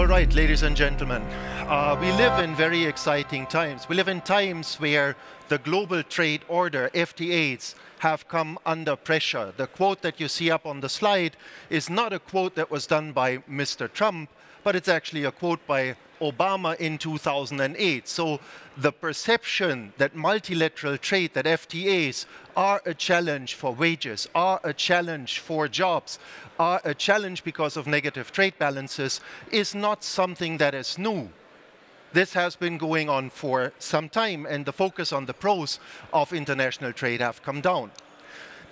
All right, ladies and gentlemen, we live in very exciting times. We live in times where the global trade order, FTAs, have come under pressure. The quote that you see up on the slide is not a quote that was done by Mr. Trump, but it's actually a quote by Obama in 2008. So the perception that multilateral trade, that FTAs are a challenge for wages, are a challenge for jobs, are a challenge because of negative trade balances is not something that is new. This has been going on for some time, and the focus on the pros of international trade have come down.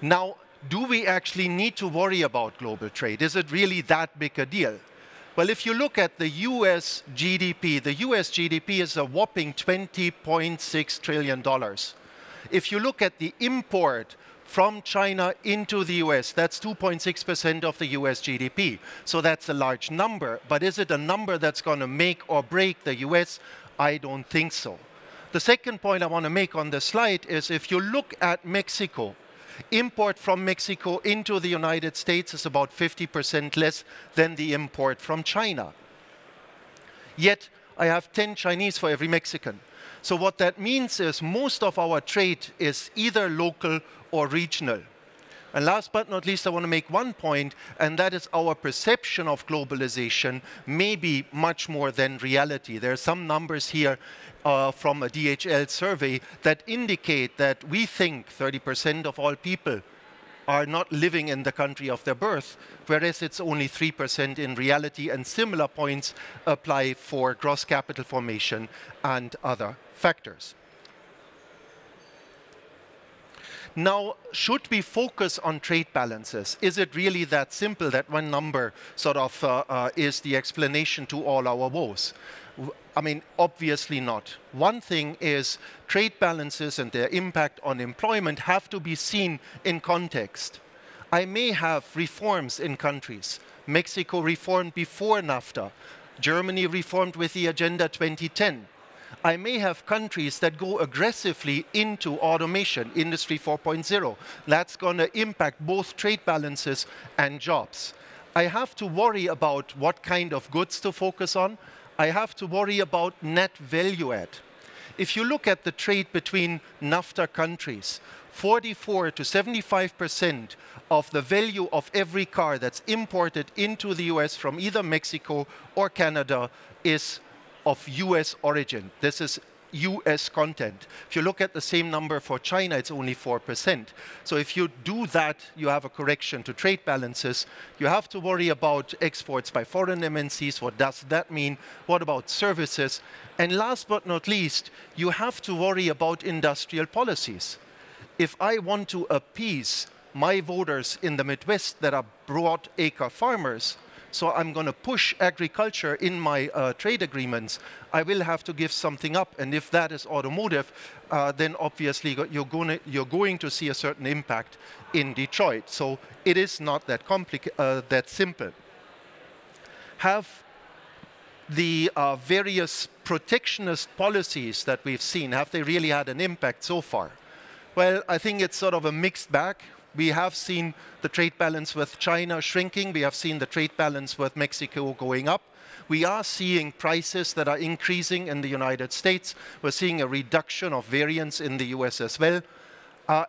Now, do we actually need to worry about global trade? Is it really that big a deal? Well, if you look at the US GDP, the US GDP is a whopping $20.6 trillion. If you look at the import from China into the US, that's 2.6% of the US GDP. So that's a large number. But is it a number that's going to make or break the US? I don't think so. The second point I want to make on this slide is if you look at Mexico, import from Mexico into the United States is about 50% less than the import from China. Yet, I have 10 Chinese for every Mexican. So what that means is most of our trade is either local or regional. And last but not least, I want to make one point, and that is our perception of globalization may be much more than reality. There are some numbers here from a DHL survey that indicate that we think 30% of all people are not living in the country of their birth, whereas it's only 3% in reality, and similar points apply for gross capital formation and other factors. Now, should we focus on trade balances? Is it really that simple that one number sort of is the explanation to all our woes? I mean, obviously not. One thing is trade balances and their impact on employment have to be seen in context. I may have reforms in countries. Mexico reformed before NAFTA. Germany reformed with the Agenda 2010. I may have countries that go aggressively into automation, Industry 4.0. That's going to impact both trade balances and jobs. I have to worry about what kind of goods to focus on. I have to worry about net value add. If you look at the trade between NAFTA countries, 44 to 75% of the value of every car that's imported into the US from either Mexico or Canada is of US origin. This is US content. If you look at the same number for China, it's only 4%. So if you do that, you have a correction to trade balances. You have to worry about exports by foreign MNCs. What does that mean? What about services? And last but not least, you have to worry about industrial policies. If I want to appease my voters in the Midwest that are broad-acre farmers, so I'm going to push agriculture in my trade agreements, I will have to give something up. And if that is automotive, then obviously you're going to see a certain impact in Detroit. So it is not that that simple. Have the various protectionist policies that we've seen, have they really had an impact so far? Well, I think it's sort of a mixed bag. We have seen the trade balance with China shrinking. We have seen the trade balance with Mexico going up. We are seeing prices that are increasing in the United States. We're seeing a reduction of variance in the US as well.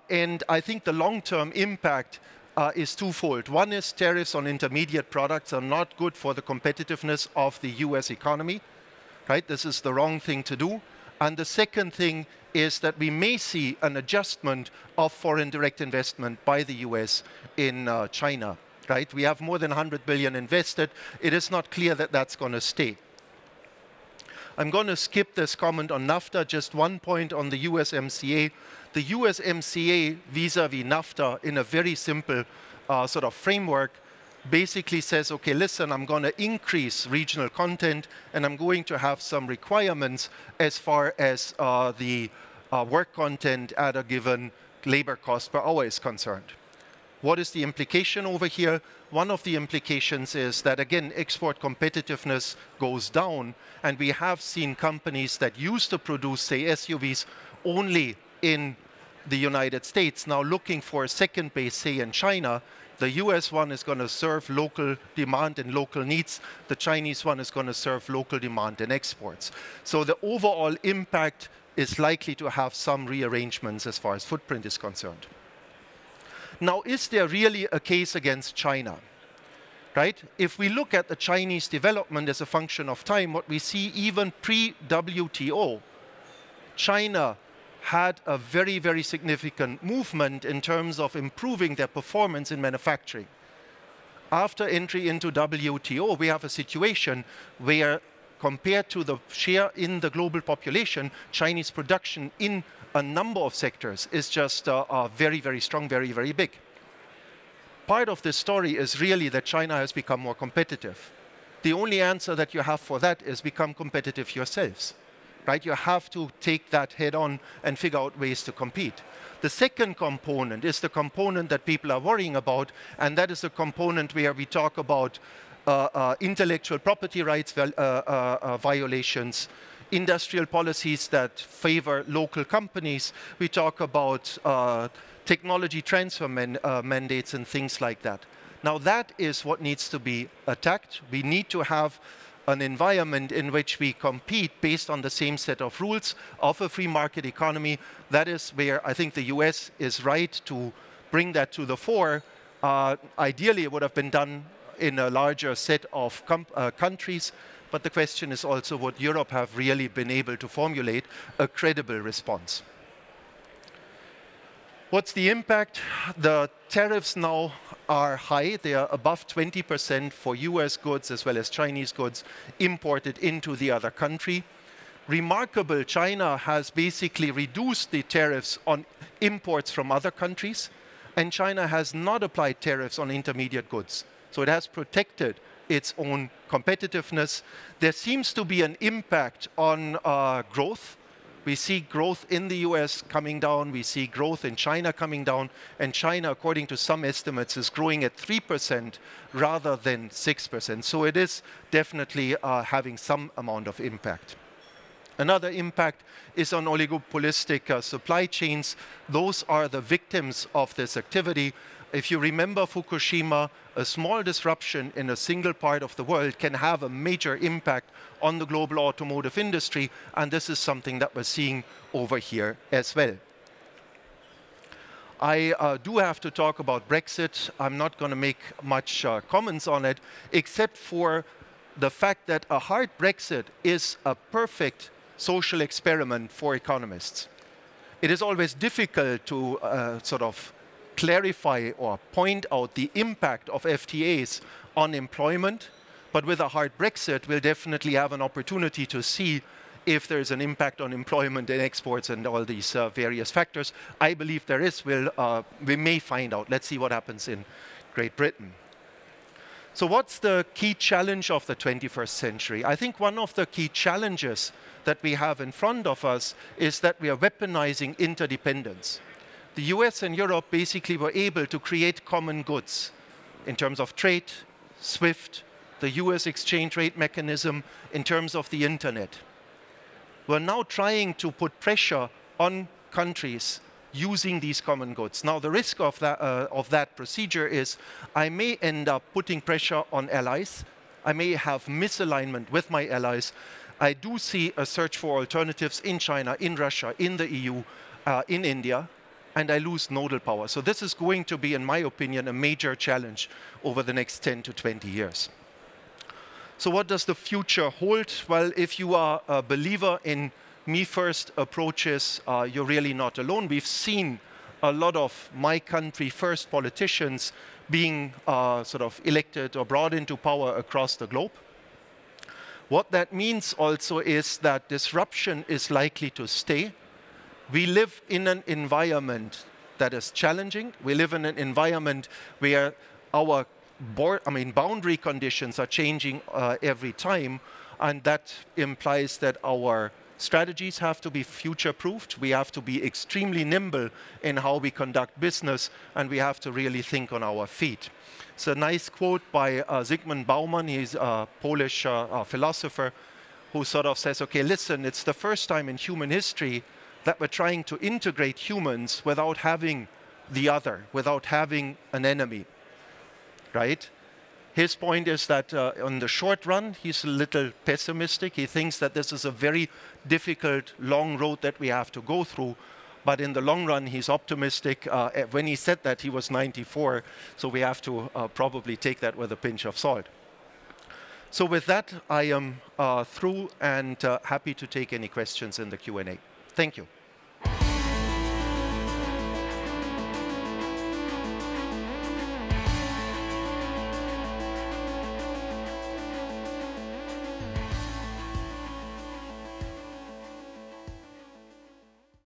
And I think the long-term impact is twofold. One is tariffs on intermediate products are not good for the competitiveness of the US economy. Right? This is the wrong thing to do. And the second thing is that we may see an adjustment of foreign direct investment by the US in China. Right? We have more than 100 billion invested. It is not clear that that's going to stay. I'm going to skip this comment on NAFTA, just one point on the USMCA. The USMCA vis-a-vis NAFTA in a very simple sort of framework basically says, okay, listen, I'm going to increase regional content and I'm going to have some requirements as far as the work content at a given labor cost per hour is concerned. What is the implication over here? One of the implications is that, again, export competitiveness goes down, and we have seen companies that used to produce, say, SUVs only in the United States now looking for a second base, say, in China. The US one is going to serve local demand and local needs. The Chinese one is going to serve local demand and exports. So the overall impact is likely to have some rearrangements as far as footprint is concerned. Now, is there really a case against China? Right? If we look at the Chinese development as a function of time, what we see even pre-WTO, China had a very, very significant movement in terms of improving their performance in manufacturing. After entry into WTO, we have a situation where, compared to the share in the global population, Chinese production in a number of sectors is just very, very strong, very, very big. Part of this story is really that China has become more competitive. The only answer that you have for that is become competitive yourselves. Right? You have to take that head on and figure out ways to compete. The second component is the component that people are worrying about, and that is the component where we talk about intellectual property rights violations, industrial policies that favor local companies. We talk about technology transfer mandates and things like that. Now that is what needs to be attacked. We need to have an environment in which we compete based on the same set of rules of a free market economy. That is where I think the US is right to bring that to the fore. Ideally, it would have been done in a larger set of countries, but the question is also, would Europe have really been able to formulate a credible response? What's the impact? The tariffs now are high. They are above 20% for US goods as well as Chinese goods imported into the other country. Remarkable, China has basically reduced the tariffs on imports from other countries, and China has not applied tariffs on intermediate goods. So it has protected its own competitiveness. There seems to be an impact on growth. We see growth in the US coming down, we see growth in China coming down, and China, according to some estimates, is growing at 3% rather than 6%. So it is definitely having some amount of impact. Another impact is on oligopolistic supply chains. Those are the victims of this activity. If you remember Fukushima, a small disruption in a single part of the world can have a major impact on the global automotive industry, and this is something that we're seeing over here as well. I do have to talk about Brexit. I'm not going to make much comments on it, except for the fact that a hard Brexit is a perfect social experiment for economists. It is always difficult to sort of clarify or point out the impact of FTAs on employment, but with a hard Brexit, we'll definitely have an opportunity to see if there's an impact on employment and exports and all these various factors. I believe there is. We may find out. Let's see what happens in Great Britain. So what's the key challenge of the 21st century? I think one of the key challenges that we have in front of us is that we are weaponizing interdependence. The US and Europe basically were able to create common goods in terms of trade, SWIFT, the US exchange rate mechanism, in terms of the internet. We're now trying to put pressure on countries using these common goods. Now, the risk of that procedure is I may end up putting pressure on allies. I may have misalignment with my allies. I do see a search for alternatives in China, in Russia, in the EU, in India, and I lose nodal power. So this is going to be, in my opinion, a major challenge over the next 10 to 20 years. So what does the future hold? Well, if you are a believer in me-first approaches, you're really not alone. We've seen a lot of my country first politicians being sort of elected or brought into power across the globe. What that means also is that disruption is likely to stay. We live in an environment that is challenging. We live in an environment where our boundary conditions are changing every time, and that implies that our strategies have to be future-proofed. We have to be extremely nimble in how we conduct business, and we have to really think on our feet. It's a nice quote by Zygmunt Bauman. He's a Polish philosopher who sort of says, okay, listen, it's the first time in human history that we're trying to integrate humans without having the other, without having an enemy. right? His point is that on the short run, he's a little pessimistic. He thinks that this is a very difficult, long road that we have to go through. But in the long run, he's optimistic. When he said that, he was 94. So we have to probably take that with a pinch of salt. So with that, I am through and happy to take any questions in the Q&A. Thank you.